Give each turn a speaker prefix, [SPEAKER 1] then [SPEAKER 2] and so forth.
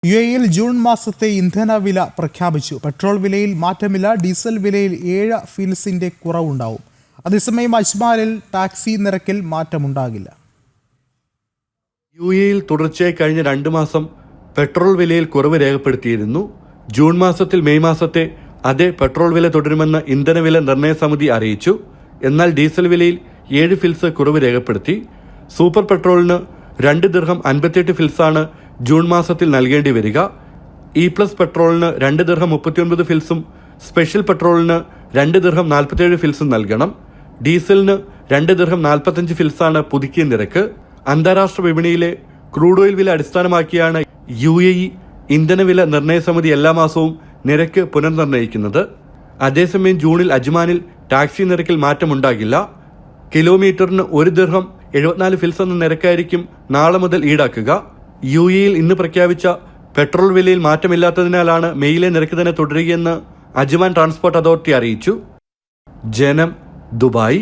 [SPEAKER 1] UAE-യിൽ June മാസത്തെ ഇന്ധന വില പ്രഖ്യാപിച്ചു. പെട്രോൾ വിലയിൽ മാറ്റമില്ല. ഡീസൽ വിലയിൽ 7 ഫിൽസിന്റെ കുറവുണ്ടാവും. അതേസമയം അജ്മാനിൽ ടാക്സി നിരക്കിൽ മാറ്റമുണ്ടാകില്ല.
[SPEAKER 2] UAE-യിൽ തുടർച്ചയായി കഴിഞ്ഞ 2 മാസം പെട്രോൾ വിലയിൽ കുറവ് രേഖപ്പെടുത്തിയിരുന്നു. ജൂൺ മാസത്തിൽ മെയ് മാസത്തെ അതേ പെട്രോൾ വില തുടരുമെന്ന് ഇന്ധനവില നിർണയ സമിതി അറിയിച്ചു. എന്നാൽ ഡീസൽ വിലയിൽ 7 ഫിൽസ് കുറവ് രേഖപ്പെടുത്തി. സൂപ്പർ പെട്രോളിന് 2 ദിർഹം 58 ഫിൽസാണ് ജൂൺ മാസത്തിൽ നൽകേണ്ടി വരിക. E+ പെട്രോളിന് 2 ദിർഹം 39 ഫിൽസും സ്പെഷ്യൽ പെട്രോളിന് 2 ദിർഹം 47 ഫിൽസും നൽകണം. ഡീസലിന് 2 ദിർഹം 45 ഫിൽസാണ് പുതുക്കിയ നിരക്ക്. അന്താരാഷ്ട്ര വിപണിയിലെ ക്രൂഡ് ഓയിൽ വില അടിസ്ഥാനമാക്കിയാണ് UAE ഇന്ധനവില നിർണയ സമിതി എല്ലാ മാസവും നിരക്ക് പുനർനിർണയിക്കുന്നത്. അതേസമയം ജൂണിൽ അജ്മാനിൽ ടാക്സി നിരക്കിൽ മാറ്റമുണ്ടാകില്ല. കിലോമീറ്ററിന് 1 ദിർഹം 74 ഫിൽസ് എന്ന നിരക്കായിരിക്കും നാളെ മുതൽ ഈടാക്കുക. UAE-യിൽ ഇന്ന് പ്രഖ്യാപിച്ച പെട്രോൾ വിലയിൽ മാറ്റമില്ലാത്തതിനാലാണ് മെയിലെ നിരക്ക് തന്നെ തുടരുകയെന്ന് അജ്മാൻ ട്രാൻസ്പോർട്ട് അതോറിറ്റി അറിയിച്ചു. ജനം, ദുബായ്.